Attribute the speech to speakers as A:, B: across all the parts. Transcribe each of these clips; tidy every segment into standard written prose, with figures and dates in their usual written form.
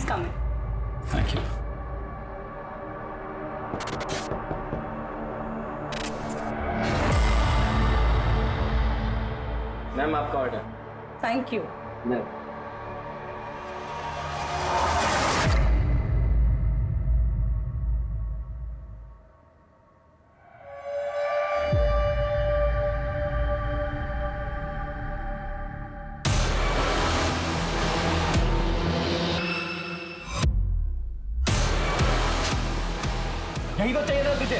A: Please come in.
B: Thank you.
C: Ma'am आपका order.
A: Thank you.
C: Ma'am
D: यही तो चाहिए था तुझे।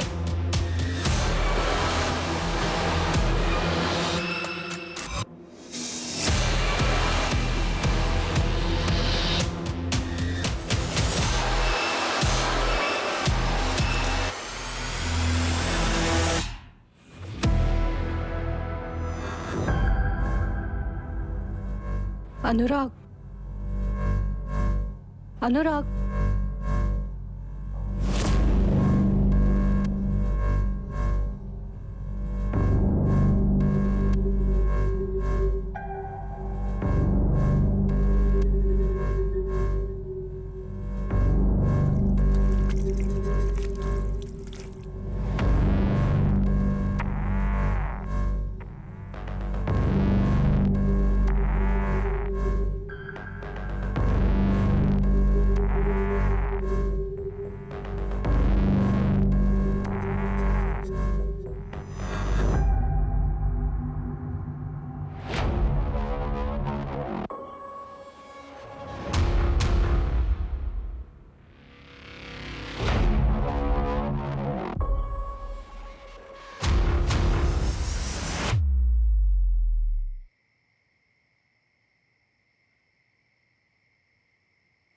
A: अनुराग, अनुराग,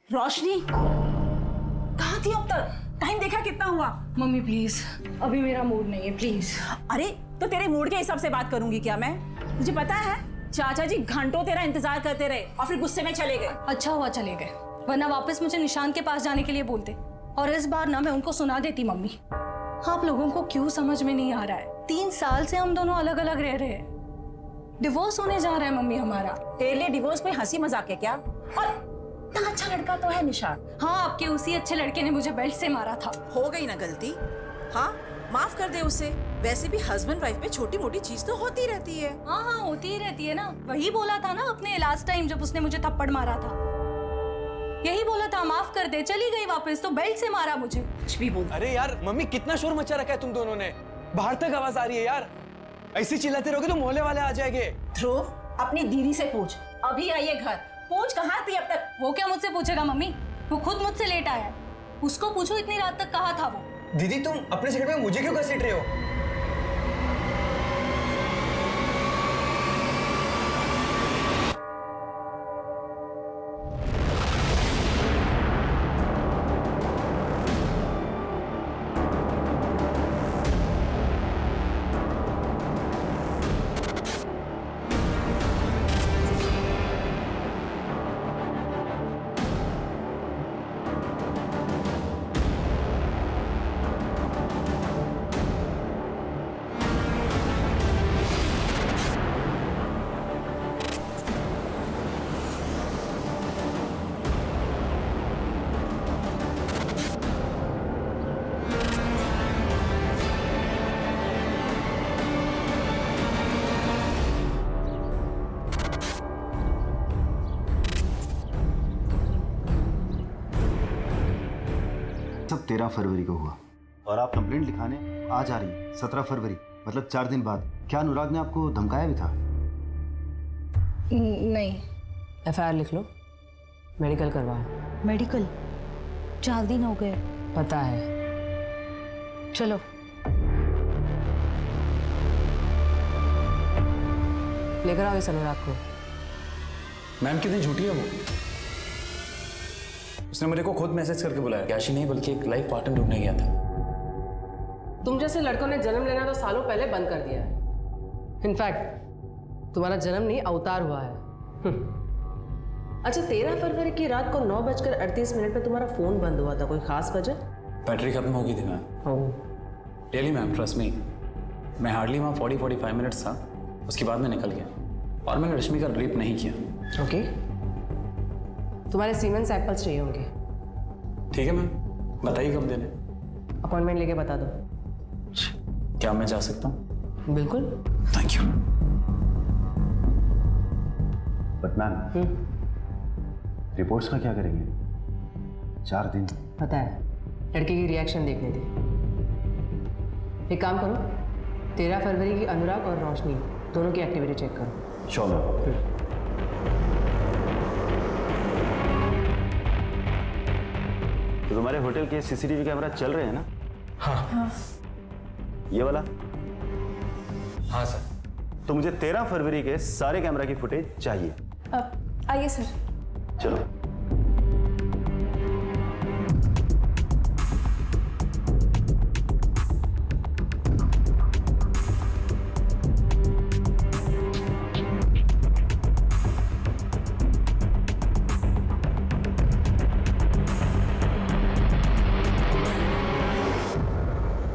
E: रोशनी कहाँ थी अब तक? टाइम देखा कितना हुआ?
A: मम्मी प्लीज, अभी मेरा मूड नहीं है, प्लीज।
E: अरे तो तेरे मूड के हिसाब से बात करूंगी क्या मैं? तुझे पता है चाचा जी घंटों तेरा इंतजार करते रहे और फिर गुस्से में चले गए।
A: अच्छा हुआ चले गए, वरना वापस मुझे निशान के पास जाने के लिए बोलते और इस बार ना मैं उनको सुना देती। मम्मी, आप लोगों को क्यों समझ में नहीं आ रहा है? 3 साल से हम दोनों अलग अलग रह रहे हैं। डिवोर्स होने जा रहा है मम्मी हमारा।
E: तेरे लिए डिवोर्स कोई हंसी मजाक है क्या? और इतना अच्छा लड़का तो है निशान।
A: हाँ, आपके उसी अच्छे लड़के ने मुझे बेल्ट से मारा था।
F: हो गई ना गलती, हाँ माफ कर दे उसे। वैसे भी हस्बैंड वाइफ में छोटी मोटी चीज तो होती रहती है।
A: हाँ हाँ, होती ही रहती है ना। वही बोला था ना अपने लास्ट टाइम जब उसने मुझे थप्पड़ मारा था, यही बोला था माफ कर दे। चली गई वापस तो बेल्ट से मारा मुझे।
E: कुछ भी बोल।
D: अरे यार मम्मी, कितना शोर मचा रखा है तुम दोनों ने, बाहर तक आवाज आ रही है यार। ऐसे चिल्लाते रहोगे तो मोहल्ले वाले आ जाएंगे।
E: ध्रुव, अपनी दीदी से पूछ, अभी आई है घर। पूछ कहाँ थी अब तक?
A: वो क्या मुझसे पूछेगा मम्मी? वो खुद मुझसे लेट आया है। उसको पूछो इतनी रात तक कहाँ था वो।
D: दीदी तुम अपने सेकंड में मुझे क्यों घसीट रहे हो?
G: सब 13 फरवरी को हुआ और आप कंप्लेंट लिखाने आज आ रही हैं 17 फरवरी, मतलब 4 दिन बाद। क्या अनुराग ने आपको धमकाया भी था?
A: नहीं।
H: FIR लिख लो, मेडिकल करवाओ।
A: मेडिकल? 4 दिन हो गए।
H: पता है।
A: चलो।
H: लेकर आओ इस अनुराग को।
B: मैम कितनी झूठी है वो। उसने मेरे को खुद मैसेज करके बुलाया, कैशी नहीं बल्कि एक लाइफ पार्टनर ढूंढने गया था।
H: तुम जैसे लड़कों ने जन्म लेना तो सालों पहले बंद कर दिया है। इनफैक्ट तुम्हारा जन्म नहीं अवतार हुआ है। अच्छा, 13 फरवरी की रात को 9:38 पे तुम्हारा फोन बंद हुआ था, कोई खास वजह?
B: बैटरी खत्म हो गई थी ma'am. Really ma'am, trust me. मैं हार्डली वहाँ 40-45 मिनट्स था, उसके बाद मैं निकल गया और मैंने रश्मि का रेप नहीं किया।
H: ओके। तुम्हारे सीमेंस सैंपल्स चाहिए होंगे।
B: ठीक है मैम, बताइए कब देने।
H: अपॉइंटमेंट लेके बता दो।
B: क्या मैं जा सकता हूँ?
H: बिल्कुल।
B: Thank you.
G: But ma'am, reports का क्या करेंगे? 4 दिन।
H: पता है, लड़के की रिएक्शन देखनी थी। एक काम करो, 13 फरवरी की अनुराग और रोशनी दोनों की एक्टिविटी चेक करो।
G: Sure ma'am. तो तुम्हारे होटल के सीसीटीवी कैमरा चल रहे हैं ना?
D: हाँ।
G: ये वाला?
D: हाँ सर।
G: तो मुझे 13 फरवरी के सारे कैमरा की फुटेज चाहिए।
A: आइए सर।
G: चलो।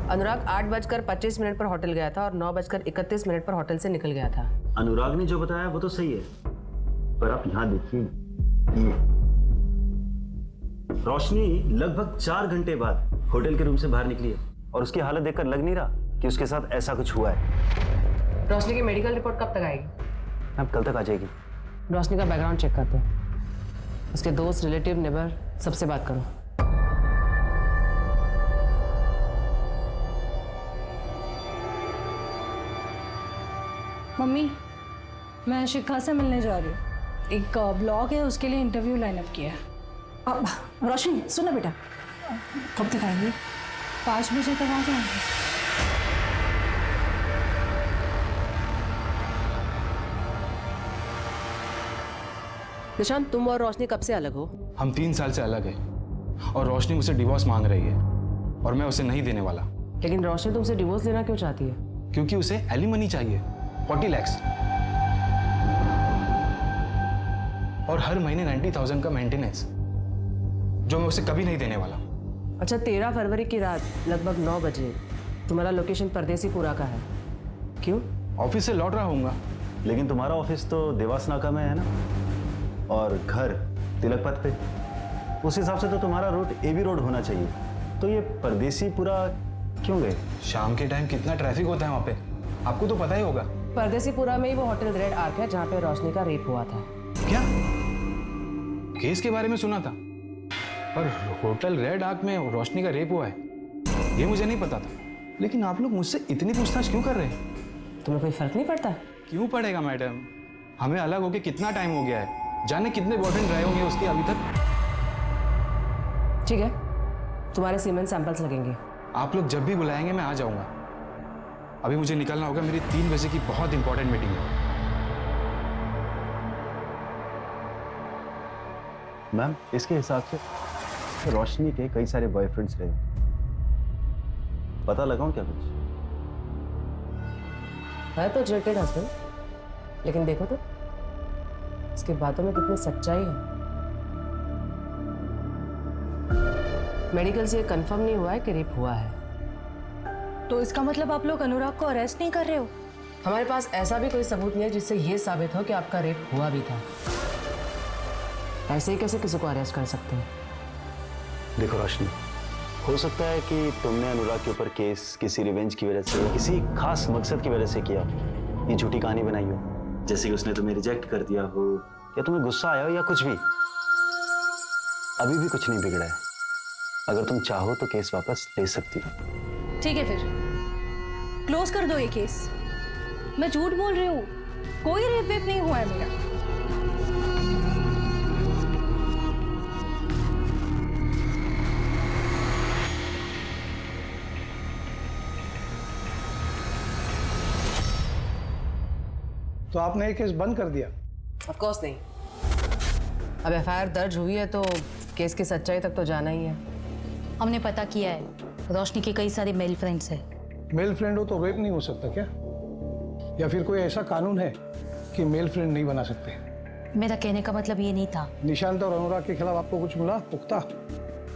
H: अनुराग 8:25 पर होटल गया था और 9:31 पर होटल से निकल गया था।
G: अनुराग ने जो बताया वो तो सही है, पर आप यहाँ देखिए, ये रोशनी लगभग 4 घंटे बाद होटल के रूम से बाहर निकली है और उसकी हालत देखकर लग नहीं रहा कि उसके साथ ऐसा कुछ हुआ है।
H: रोशनी की मेडिकल रिपोर्ट कब तक आएगी?
G: अब कल तक आ जाएगी।
H: रोशनी का बैकग्राउंड चेक करते हैं। उसके दोस्त, रिलेटिव, नेबर सबसे बात करो।
A: मम्मी, मैं शिखा से मिलने जा रही हूँ। एक ब्लॉग है, उसके लिए इंटरव्यू लाइनअप किया है।
E: अब रोशनी सुनो बेटा, कब तक आएंगे?
A: 5 बजे तक आ जाएंगे।
H: निशांत, तुम और रोशनी कब से अलग हो?
C: हम 3 साल से अलग हैं और रोशनी मुझसे डिवोर्स मांग रही है और मैं उसे नहीं देने वाला।
H: लेकिन रोशनी तुमसे डिवोर्स लेना क्यों चाहती है?
C: क्योंकि उसे एलिमनी चाहिए, 40 लाख और हर महीने 90,000 का मेंटेनेंस, जो मैं उसे कभी नहीं देने वाला।
H: अच्छा, 13 फरवरी की रात लगभग 9 बजे तुम्हारा लोकेशन परदेसीपुरा का है, क्यों?
C: ऑफिस से लौट रहा हूँगा।
G: लेकिन तुम्हारा ऑफिस तो देवास नाका में है ना, और घर तिलक पथ पे। उस हिसाब से तो तुम्हारा रूट एबी रोड होना चाहिए। तो ये परदेसीपुरा क्यों गए?
C: शाम के टाइम कितना ट्रैफिक होता है वहाँ पे, आपको तो पता ही होगा।
H: परदेसीपुरा में ही वो होटल रेड आर्क है जहाँ पे रोशनी का रेप हुआ था।
C: क्या? केस के बारे में सुना था, पर होटल रेड आर्क में रोशनी का रेप हुआ है ये मुझे नहीं पता था। लेकिन आप लोग मुझसे इतनी पूछताछ क्यों कर रहे हैं?
H: तुम्हें कोई फर्क नहीं पड़ता?
C: क्यों पड़ेगा मैडम, हमें अलग होके कितना टाइम हो गया है, जाने कितने बॉयफ्रेंड रहे होंगे उसके अभी तक।
H: ठीक है, तुम्हारे सीमेंट सैंपल्स लगेंगे।
C: आप लोग जब भी बुलाएंगे मैं आ जाऊंगा। अभी मुझे निकलना होगा, मेरी 3 बजे की बहुत इंपॉर्टेंट मीटिंग है।
G: मैम, इसके हिसाब से रोशनी के कई सारे बॉयफ्रेंड्स रहे। पता लगाऊं क्या कुछ?
H: है तो जेटेड हस्बैंड, लेकिन देखो तो इसके बातों में कितनी सच्चाई है। मेडिकल से कंफर्म नहीं हुआ है कि रेप हुआ है।
A: तो इसका मतलब आप लोग अनुराग को अरेस्ट नहीं कर रहे हो?
H: हमारे पास ऐसा भी कोई सबूत नहीं है जिससे ये साबित हो कि आपका रेप हुआ भी था। ऐसे ही कैसे किसी को अरेस्ट कर सकते हैं?
G: देखो रोशनी, हो सकता है कि तुमने अनुराग के ऊपर केस किसी रिवेंज की वजह से, किसी खास मकसद की वजह से किया, ये झूठी कहानी बनाई हो, जैसे कि उसने तुम्हें रिजेक्ट कर दिया हो या तुम्हें गुस्सा आया हो या कुछ भी। अभी भी कुछ नहीं बिगड़ा है। अगर तुम चाहो तो केस वापस ले सकती हो।
A: ठीक है, फिर क्लोज कर दो ये केस। मैं झूठ बोल रही हूँ, कोई रेप वेप नहीं हुआ है मेरा।
I: तो आपने ये केस बंद कर दिया?
H: ऑफ कोर्स नहीं। अब एफआईआर दर्ज हुई है तो केस की सच्चाई तक तो जाना ही है।
A: हमने पता किया है, रोशनी के कई सारे मेल फ्रेंड्स हैं।
I: मेल फ्रेंड हो तो रेप नहीं हो सकता क्या? या फिर कोई ऐसा कानून है कि मेल फ्रेंड नहीं बना सकते?
A: मेरा कहने का मतलब ये नहीं था।
I: निशांत और अनुराग के खिलाफ आपको कुछ मिला पुख्ता?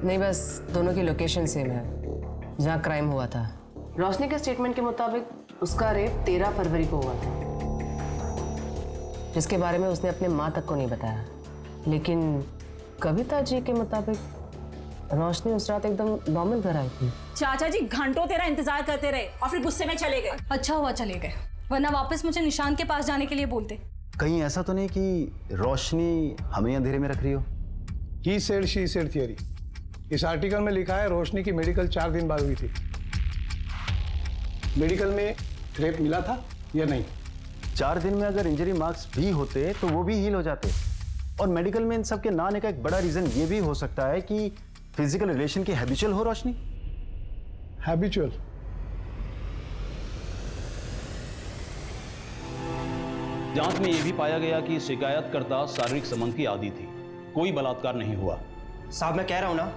H: नहीं, बस दोनों की लोकेशन सेम है जहाँ क्राइम हुआ था। रोशनी के स्टेटमेंट के मुताबिक उसका रेप 13 फरवरी को हुआ था, जिसके बारे में उसने अपने माँ तक को नहीं बताया। लेकिन कविता जी के मुताबिक रोशनी उस रात एकदम नॉर्मल घर आई थी।
E: चाचा जी घंटों तेरा इंतजार करते रहे और फिर गुस्से में चले गए।
A: अच्छा हुआ चले गए, वरना वापस मुझे निशान के पास जाने के लिए बोलते।
G: कहीं ऐसा तो नहीं कि रोशनी हमें अंधेरे में रख रही हो?
I: He said she said theory. इस आर्टिकल में लिखा है रोशनी की मेडिकल 4 दिन बाद हुई थी। मेडिकल में रेप मिला था या नहीं?
G: 4 दिन में अगर इंजरी मार्क्स भी होते तो वो भी हील हो जाते। और मेडिकल में इन सब के ना आने का एक बड़ा रीजन ये भी हो सकता है कि फिजिकल रिलेशन की हैबिचुअल हो रोशनी।
I: हैबिचुअल?
J: जांच में यह भी पाया गया कि शिकायतकर्ता शारीरिक संबंध की आदी थी, कोई बलात्कार नहीं हुआ।
D: साहब मैं कह रहा हूं ना,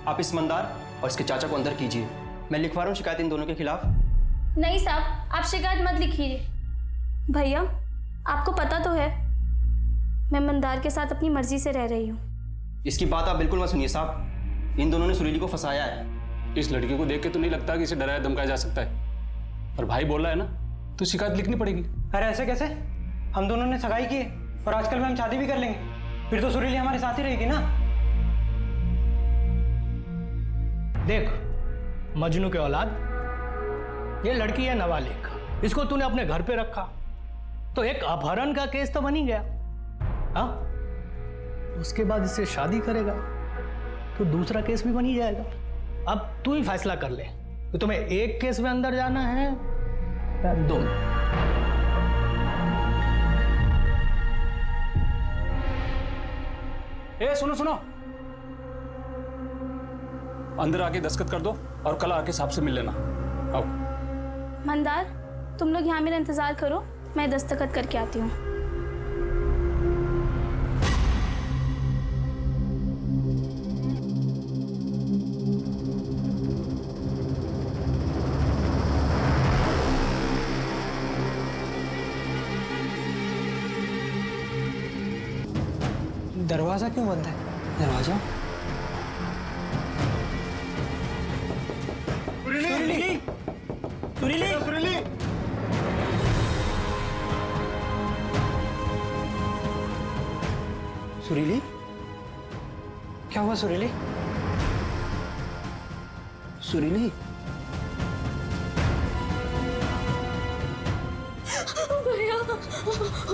D: आप इस मंदार और इसके चाचा को अंदर कीजिए। मैं लिखवा रहा हूं शिकायत इन दोनों के खिलाफ।
K: नहीं साहब, आप शिकायत मत लिखिए। भैया आपको पता तो है मैं मंदार के साथ अपनी मर्जी से रह रही हूँ।
D: इसकी बात आप बिल्कुल मत सुनिए साहब, इन दोनों ने सुरीली को फंसाया है।
B: इस लड़की को देख के तो नहीं लगता कि इसे डराया धमकाया जा सकता है, पर भाई बोल रहा है ना तो शिकायत लिखनी पड़ेगी।
D: अरे ऐसे कैसे? हम दोनों ने सगाई की और आजकल में हम शादी भी कर लेंगे, फिर तो सुरीली हमारे साथ ही रहेगी ना।
I: देख मजनू के औलाद, ये लड़की है नाबालिग, इसको तूने अपने घर पे रखा तो एक अपहरण का केस तो बन ही गया। हाँ, उसके बाद इससे शादी करेगा तो दूसरा केस भी बन ही जाएगा। अब तू ही फैसला कर ले कि तुम्हें एक केस में अंदर जाना है या 2।
B: ए सुनो सुनो, अंदर आके दस्तखत कर दो और कल आके साहब से मिल लेना। आओ।
K: मंदार तुम लोग यहाँ मेरा इंतजार करो, मैं दस्तखत करके आती हूँ।
D: दरवाजा क्यों बंद है? दरवाजा सुरीली! सुरीली! सुरीली! सुरीली? क्या हुआ सुरीली? सुरीली?
K: भैया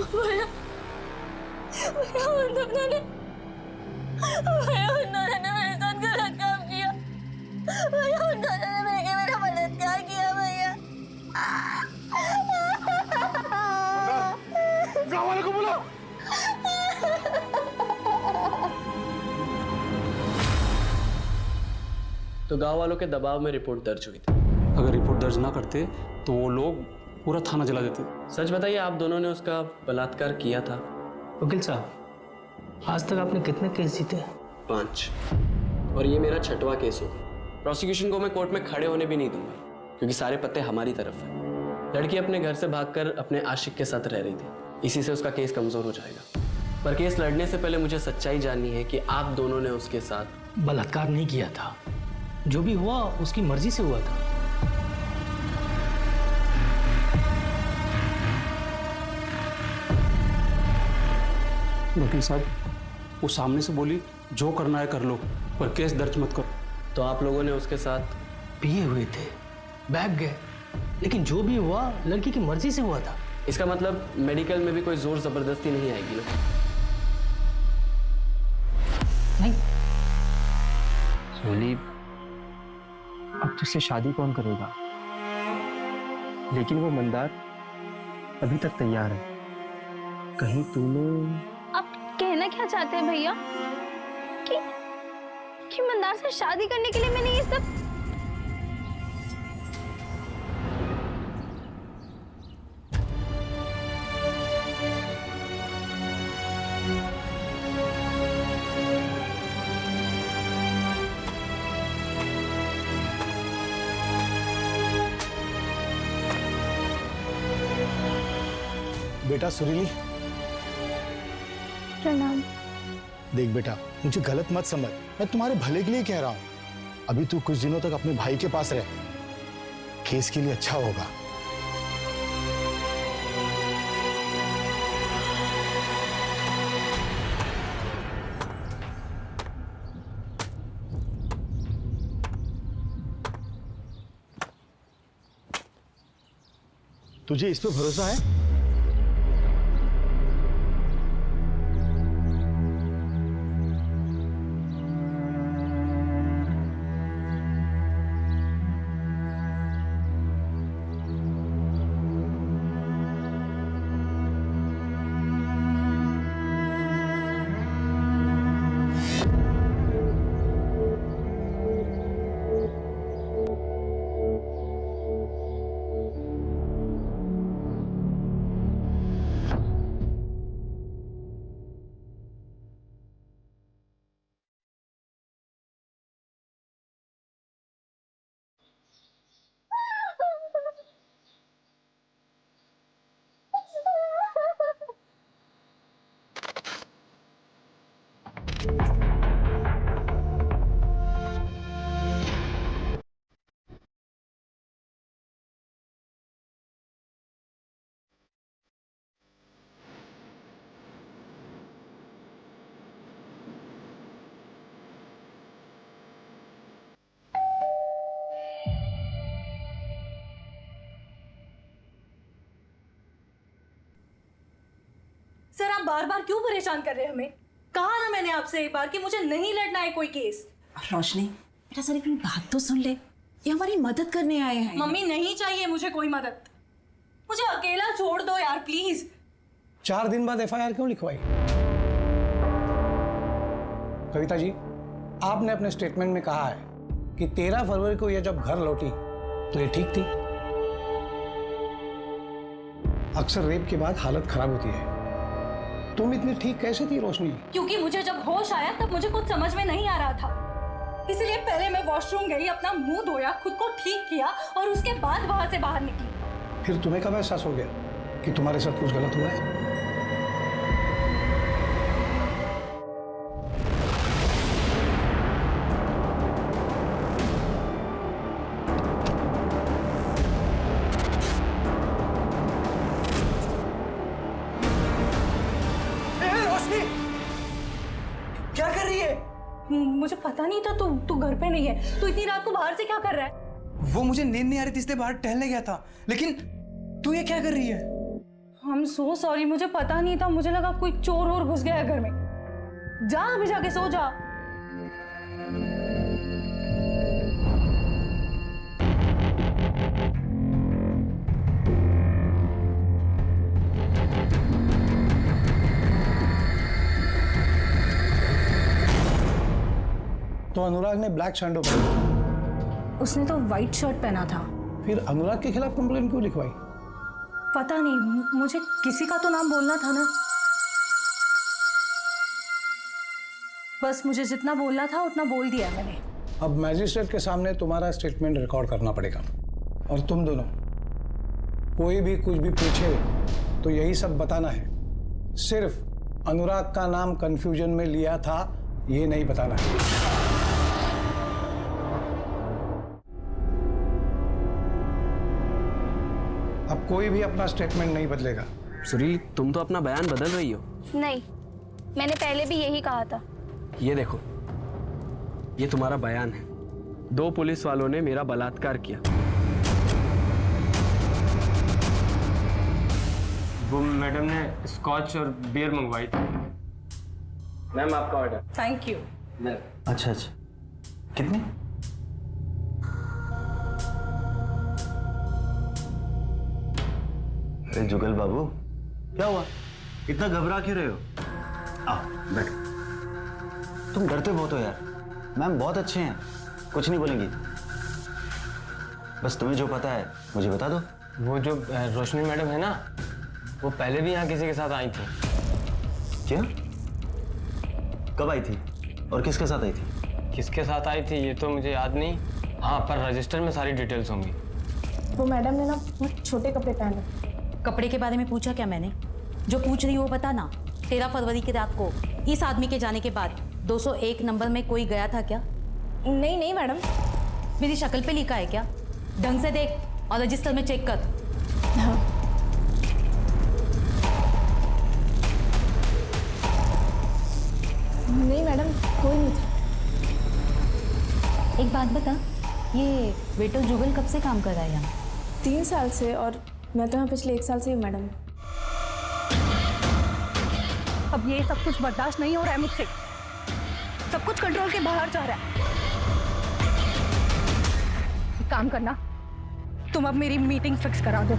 K: भैया भैया उन्होंने मेरे साथ गलत काम किया। भैया उन्होंने मेरा बलात्कार किया। भैया
I: गाँव वालों को बुलाओ।
L: तो गांव वालों के दबाव में रिपोर्ट दर्ज हुई थी।
B: अगर रिपोर्ट दर्ज ना करते तो वो लोग पूरा थाना जला देते।
L: सच बताइए, आप दोनों ने उसका बलात्कार किया था?
I: वकील साहब, आज तक आपने कितने केस जीते?
L: 5, और ये मेरा 6वां केस होगा। प्रोसिक्यूशन को मैं कोर्ट में खड़े होने भी नहीं दूंगा, क्योंकि सारे पत्ते हमारी तरफ हैं। लड़की अपने घर से भागकर अपने आशिक के साथ रह रही थी, इसी से उसका केस कमजोर हो जाएगा। पर केस लड़ने से पहले मुझे सच्चाई जाननी है कि आप दोनों ने उसके साथ
I: बलात्कार नहीं किया था, जो भी हुआ उसकी मर्जी से हुआ था।
B: वकील साहब, वो सामने से बोली जो करना है कर लो, पर केस दर्ज मत करो।
L: तो आप लोगों ने उसके साथ
I: पिए हुए थे, बैग गए, लेकिन जो भी हुआ लड़की की मर्जी से हुआ था।
L: इसका मतलब मेडिकल में भी कोई जोर जबरदस्ती नहीं आएगी ना?
I: नहीं।
M: सोली, अब तुझसे शादी कौन करेगा? लेकिन वो मंदार अभी तक तैयार है। कहीं तूने...
K: आप कहना क्या चाहते हैं भैया कि मंदार से शादी करने के लिए मैंने ये सब...
I: बेटा सुरीली,
K: प्रणाम।
I: देख बेटा, मुझे गलत मत समझ, मैं तुम्हारे भले के लिए कह रहा हूं। अभी तू कुछ दिनों तक अपने भाई के पास रह, केस के लिए अच्छा होगा।
M: तुझे इस पे भरोसा है?
A: सर आप बार बार क्यों परेशान कर रहे हैं हमें? कहा ना मैंने आपसे एक बार कि मुझे नहीं लड़ना है कोई केस।
F: रोशनी बेटा सर अपनी बात तो सुन ले, ये हमारी मदद करने आए हैं।
A: मम्मी नहीं चाहिए मुझे कोई मदद, मुझे अकेला छोड़ दो यार प्लीज।
I: 4 दिन बाद एफआईआर क्यों लिखवाई? कविता जी, आपने अपने स्टेटमेंट में कहा है कि 13 फरवरी को यह जब घर लौटी तो ये ठीक थी। अक्सर रेप के बाद हालत खराब होती है। तुम इतनी ठीक कैसे थी रोशनी?
A: क्योंकि मुझे जब होश आया तब मुझे कुछ समझ में नहीं आ रहा था, इसलिए पहले मैं वॉशरूम गई, अपना मुंह धोया, खुद को ठीक किया और उसके बाद वहां से बाहर निकली।
I: फिर तुम्हें कब एहसास हो गया कि तुम्हारे साथ कुछ गलत हुआ है?
D: क्या कर रही है?
A: मुझे पता नहीं था तू घर पे नहीं है। तू इतनी रात को बाहर से क्या कर रहा है?
D: वो मुझे नींद नहीं आ रही थी इसलिए बाहर टहलने गया था, लेकिन तू ये क्या कर रही है?
A: I'm so sorry, मुझे पता नहीं था, मुझे लगा कोई चोर और घुस गया है घर में। जा अभी जाके सो जा।
I: तो अनुराग ने ब्लैक सैंडो पहना,
A: उसने तो व्हाइट शर्ट पहना था।
I: फिर अनुराग के खिलाफ कंप्लेंट क्यों लिखवाई?
A: पता नहीं, मुझे किसी का तो नाम बोलना था ना। बस मुझे जितना बोलना था उतना बोल दिया मैंने।
I: अब मैजिस्ट्रेट के सामने तुम्हारा स्टेटमेंट रिकॉर्ड करना पड़ेगा, और तुम दोनों कोई भी कुछ भी पूछे तो यही सब बताना है। सिर्फ अनुराग का नाम कंफ्यूजन में लिया था ये नहीं बताना है। अब कोई भी अपना स्टेटमेंट नहीं बदलेगा।
L: सुरील, तुम तो अपना बयान बदल रही हो।
K: नहीं, मैंने पहले भी यही कहा था।
L: ये देखो, ये तुम्हारा बयान है। 2 पुलिस वालों ने मेरा बलात्कार किया।
M: वो मैडम ने स्कॉच और बियर मंगवाई थी। मैम आपका ऑर्डर।
A: Thank you.
G: अच्छा, कितने? अरे जुगल बाबू, क्या हुआ? इतना घबरा क्यों रहे हो? आओ बैठो। तुम डरते बहुत हो यार। मैम बहुत अच्छे हैं, कुछ नहीं बोलेंगी। बस तुम्हें जो पता है मुझे बता दो।
M: वो जो रोशनी मैडम है ना, वो पहले भी यहाँ किसी के साथ आई थी।
G: क्या? कब आई थी और किसके साथ आई थी?
M: किसके साथ आई थी ये तो मुझे याद नहीं। हाँ, पर रजिस्टर में सारी डिटेल्स होंगी।
N: वो मैडम ने ना बहुत छोटे कपड़े पहने।
E: कपड़े के बारे में पूछा क्या मैंने? जो पूछ रही हो वो बता ना। 13 फरवरी की रात को इस आदमी के जाने के बाद 201 नंबर में कोई गया था क्या?
N: नहीं नहीं मैडम।
E: मेरी शक्ल पे लिखा है क्या? ढंग से देख और रजिस्टर में चेक कर।
N: हाँ। नहीं मैडम, कोई नहीं था।
E: एक बात बता, ये वेटर जुगल कब से काम कर रहा है यहाँ?
N: 3 साल से, और मैं तो यहाँ पिछले 1 साल से ही मैडम।
A: अब ये सब कुछ बर्दाश्त नहीं हो रहा है मुझसे, सब कुछ कंट्रोल के बाहर जा रहा है। एक काम करना, तुम अब मेरी मीटिंग फिक्स करा दो।